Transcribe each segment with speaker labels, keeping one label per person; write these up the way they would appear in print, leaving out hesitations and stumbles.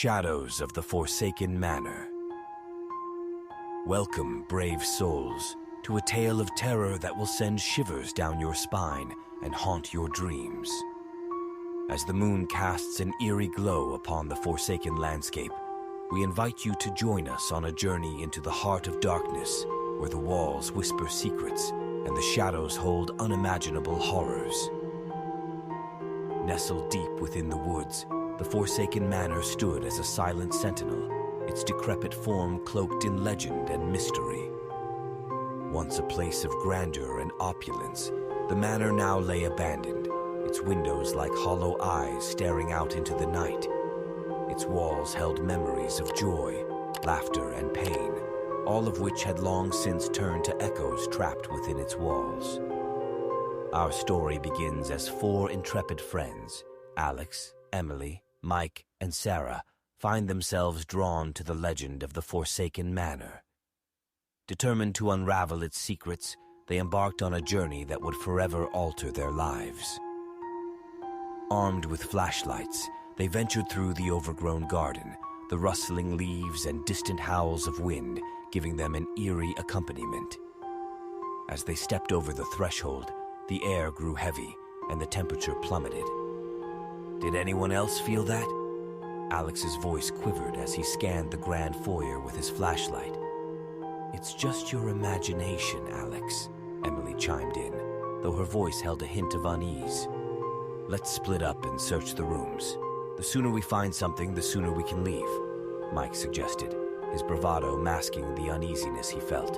Speaker 1: Shadows of the Forsaken Manor. Welcome, brave souls, to a tale of terror that will send shivers down your spine and haunt your dreams. As the moon casts an eerie glow upon the forsaken landscape, we invite you to join us on a journey into the heart of darkness, where the walls whisper secrets and the shadows hold unimaginable horrors. Nestled deep within the woods, the Forsaken Manor stood as a silent sentinel, its decrepit form cloaked in legend and mystery. Once a place of grandeur and opulence, the manor now lay abandoned, its windows like hollow eyes staring out into the night. Its walls held memories of joy, laughter, and pain, all of which had long since turned to echoes trapped within its walls. Our story begins as four intrepid friends, Alex, Emily, Mike, and Sarah, find themselves drawn to the legend of the Forsaken Manor. Determined to unravel its secrets, they embarked on a journey that would forever alter their lives. Armed with flashlights, they ventured through the overgrown garden, the rustling leaves and distant howls of wind giving them an eerie accompaniment. As they stepped over the threshold, the air grew heavy and the temperature plummeted. Did anyone else feel that? Alex's voice quivered as he scanned the grand foyer with his flashlight. It's just your imagination, Alex, Emily chimed in, though her voice held a hint of unease. Let's split up and search the rooms. The sooner we find something, the sooner we can leave, Mike suggested, his bravado masking the uneasiness he felt.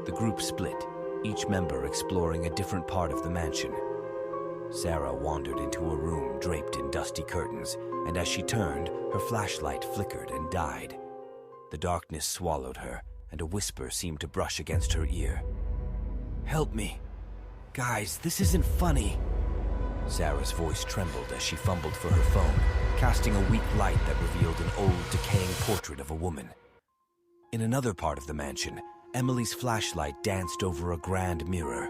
Speaker 1: The group split, each member exploring a different part of the mansion. Sarah wandered into a room draped in dusty curtains, and as she turned, her flashlight flickered and died. The darkness swallowed her, and a whisper seemed to brush against her ear. Help me. Guys, this isn't funny. Sarah's voice trembled as she fumbled for her phone, casting a weak light that revealed an old, decaying portrait of a woman. In another part of the mansion, Emily's flashlight danced over a grand mirror.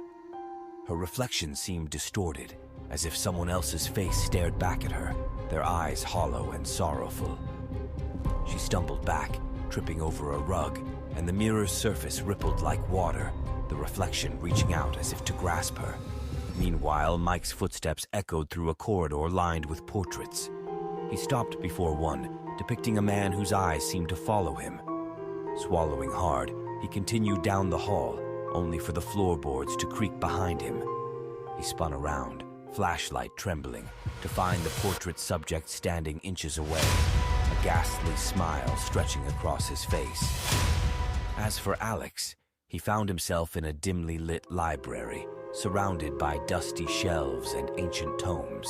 Speaker 1: Her reflection seemed distorted, as if someone else's face stared back at her, their eyes hollow and sorrowful. She stumbled back, tripping over a rug, and the mirror's surface rippled like water, the reflection reaching out as if to grasp her. Meanwhile, Mike's footsteps echoed through a corridor lined with portraits. He stopped before one, depicting a man whose eyes seemed to follow him. Swallowing hard, he continued down the hall, only for the floorboards to creak behind him. He spun around, flashlight trembling, to find the portrait subject standing inches away, a ghastly smile stretching across his face. As for Alex, he found himself in a dimly lit library, surrounded by dusty shelves and ancient tomes.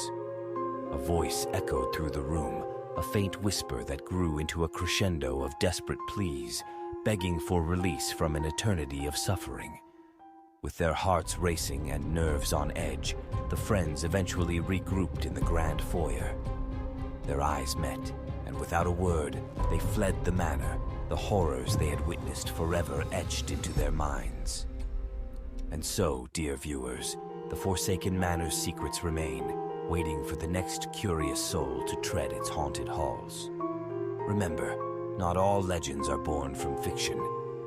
Speaker 1: A voice echoed through the room, a faint whisper that grew into a crescendo of desperate pleas, begging for release from an eternity of suffering. With their hearts racing and nerves on edge, the friends eventually regrouped in the grand foyer. Their eyes met, and without a word, they fled the manor, the horrors they had witnessed forever etched into their minds. And so, dear viewers, the Forsaken Manor's secrets remain, waiting for the next curious soul to tread its haunted halls. Remember, not all legends are born from fiction,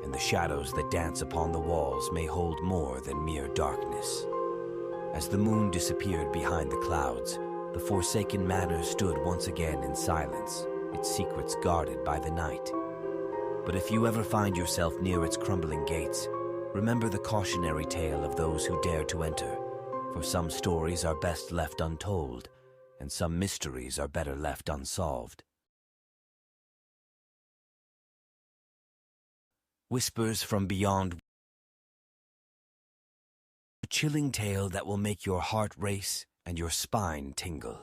Speaker 1: and the shadows that dance upon the walls may hold more than mere darkness. As the moon disappeared behind the clouds, the Forsaken Manor stood once again in silence, its secrets guarded by the night. But if you ever find yourself near its crumbling gates, remember the cautionary tale of those who dare to enter, for some stories are best left untold, and some mysteries are better left unsolved. Whispers from Beyond. A chilling tale that will make your heart race and your spine tingle.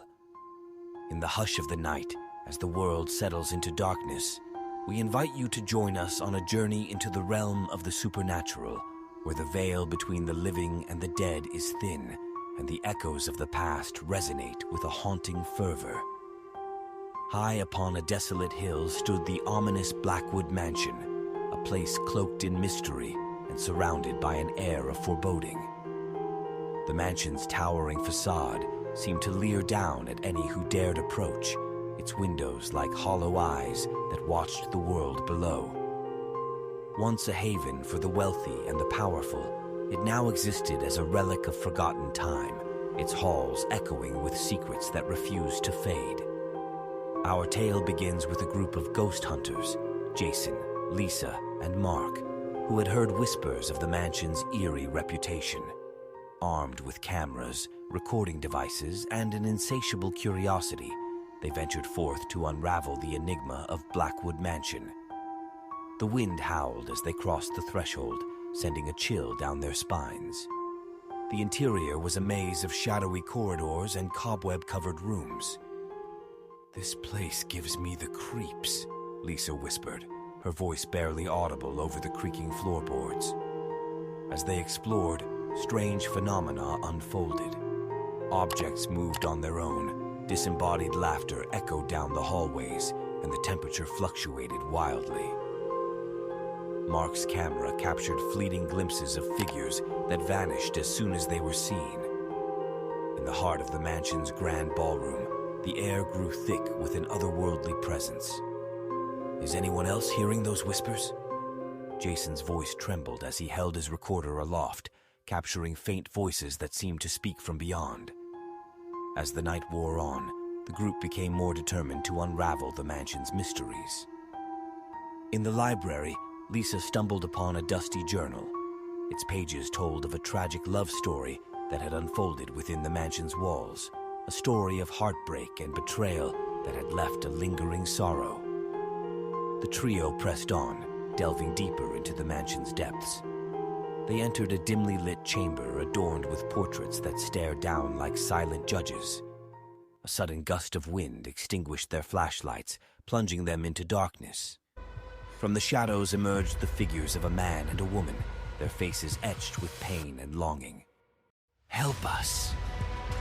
Speaker 1: In the hush of the night, as the world settles into darkness, we invite you to join us on a journey into the realm of the supernatural, where the veil between the living and the dead is thin, and the echoes of the past resonate with a haunting fervor. High upon a desolate hill stood the ominous Blackwood Mansion, a place cloaked in mystery and surrounded by an air of foreboding. The mansion's towering facade seemed to leer down at any who dared approach, its windows like hollow eyes that watched the world below. Once a haven for the wealthy and the powerful, it now existed as a relic of forgotten time, its halls echoing with secrets that refuse to fade. Our tale begins with a group of ghost hunters, Jason, Lisa, and Mark, who had heard whispers of the mansion's eerie reputation. Armed with cameras, recording devices, and an insatiable curiosity, they ventured forth to unravel the enigma of Blackwood Mansion. The wind howled as they crossed the threshold, sending a chill down their spines. The interior was a maze of shadowy corridors and cobweb-covered rooms. "This place gives me the creeps," Lisa whispered, her voice barely audible over the creaking floorboards. As they explored, strange phenomena unfolded. Objects moved on their own, disembodied laughter echoed down the hallways, and the temperature fluctuated wildly. Mark's camera captured fleeting glimpses of figures that vanished as soon as they were seen. In the heart of the mansion's grand ballroom, the air grew thick with an otherworldly presence. "Is anyone else hearing those whispers?" Jason's voice trembled as he held his recorder aloft, capturing faint voices that seemed to speak from beyond. As the night wore on, the group became more determined to unravel the mansion's mysteries. In the library, Lisa stumbled upon a dusty journal. Its pages told of a tragic love story that had unfolded within the mansion's walls, a story of heartbreak and betrayal that had left a lingering sorrow. The trio pressed on, delving deeper into the mansion's depths. They entered a dimly lit chamber adorned with portraits that stared down like silent judges. A sudden gust of wind extinguished their flashlights, plunging them into darkness. From the shadows emerged the figures of a man and a woman, their faces etched with pain and longing. "Help us!"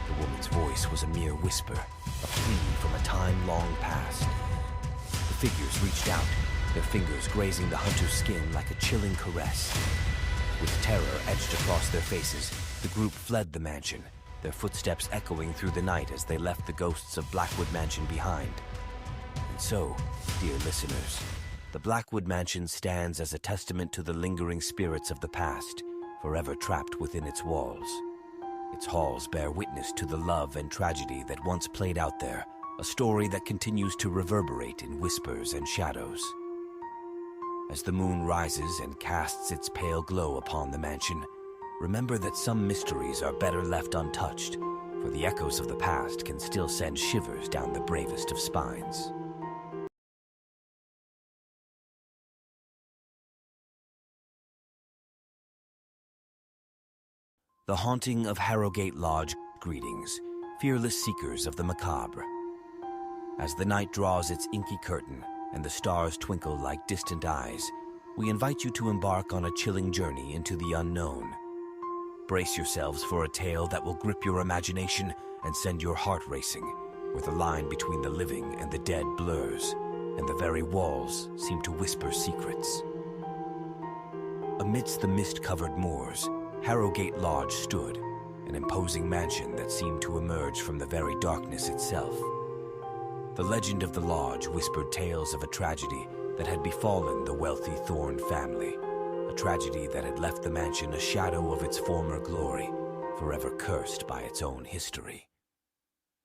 Speaker 1: The woman's voice was a mere whisper, a plea from a time long past. The figures reached out, their fingers grazing the hunter's skin like a chilling caress. With terror etched across their faces, the group fled the mansion, their footsteps echoing through the night as they left the ghosts of Blackwood Mansion behind. And so, dear listeners, the Blackwood Mansion stands as a testament to the lingering spirits of the past, forever trapped within its walls. Its halls bear witness to the love and tragedy that once played out there, a story that continues to reverberate in whispers and shadows. As the moon rises and casts its pale glow upon the mansion, remember that some mysteries are better left untouched, for the echoes of the past can still send shivers down the bravest of spines. The Haunting of Harrogate Lodge. Greetings, fearless seekers of the macabre. As the night draws its inky curtain and the stars twinkle like distant eyes, we invite you to embark on a chilling journey into the unknown. Brace yourselves for a tale that will grip your imagination and send your heart racing, where the line between the living and the dead blurs, and the very walls seem to whisper secrets. Amidst the mist-covered moors, Harrogate Lodge stood, an imposing mansion that seemed to emerge from the very darkness itself. The legend of the lodge whispered tales of a tragedy that had befallen the wealthy Thorne family, a tragedy that had left the mansion a shadow of its former glory, forever cursed by its own history.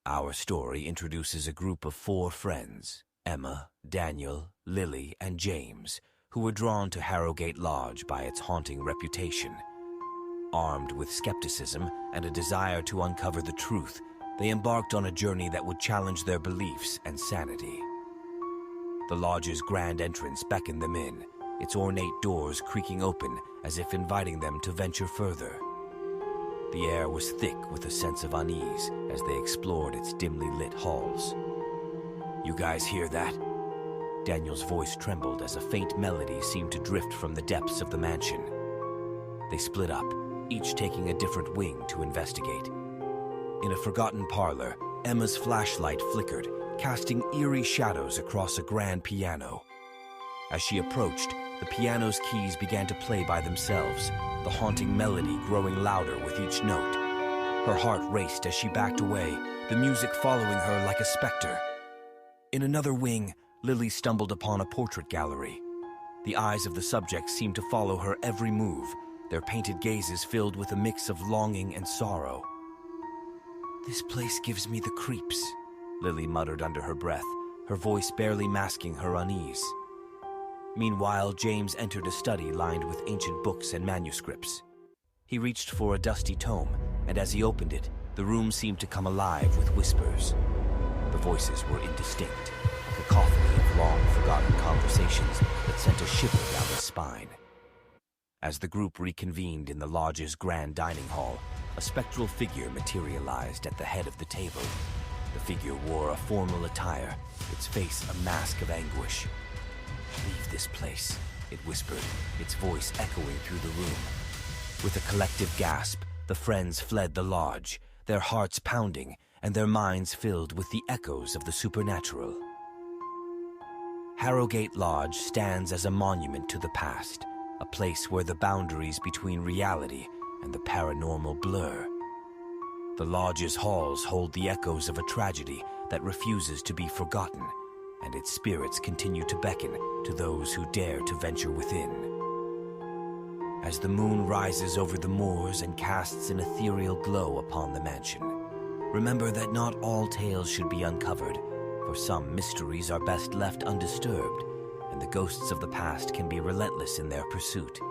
Speaker 1: Our story introduces a group of 4 friends, Emma, Daniel, Lily, and James, who were drawn to Harrogate Lodge by its haunting reputation. Armed with skepticism and a desire to uncover the truth, they embarked on a journey that would challenge their beliefs and sanity. The lodge's grand entrance beckoned them in, its ornate doors creaking open as if inviting them to venture further. The air was thick with a sense of unease as they explored its dimly lit halls. "You guys hear that?" Daniel's voice trembled as a faint melody seemed to drift from the depths of the mansion. They split up, each taking a different wing to investigate. In a forgotten parlor, Emma's flashlight flickered, casting eerie shadows across a grand piano. As she approached, the piano's keys began to play by themselves, the haunting melody growing louder with each note. Her heart raced as she backed away, the music following her like a specter. In another wing, Lily stumbled upon a portrait gallery. The eyes of the subjects seemed to follow her every move, their painted gazes filled with a mix of longing and sorrow. "This place gives me the creeps," Lily muttered under her breath, her voice barely masking her unease. Meanwhile, James entered a study lined with ancient books and manuscripts. He reached for a dusty tome, and as he opened it, the room seemed to come alive with whispers. The voices were indistinct, a cacophony of long-forgotten conversations that sent a shiver down his spine. As the group reconvened in the lodge's grand dining hall, a spectral figure materialized at the head of the table. The figure wore a formal attire, its face a mask of anguish. "Leave this place," it whispered, its voice echoing through the room. With a collective gasp, the friends fled the lodge, their hearts pounding and their minds filled with the echoes of the supernatural. Harrogate Lodge stands as a monument to the past, a place where the boundaries between reality and the paranormal blur. The lodge's halls hold the echoes of a tragedy that refuses to be forgotten, and its spirits continue to beckon to those who dare to venture within. As the moon rises over the moors and casts an ethereal glow upon the mansion, remember that not all tales should be uncovered, for some mysteries are best left undisturbed, and the ghosts of the past can be relentless in their pursuit.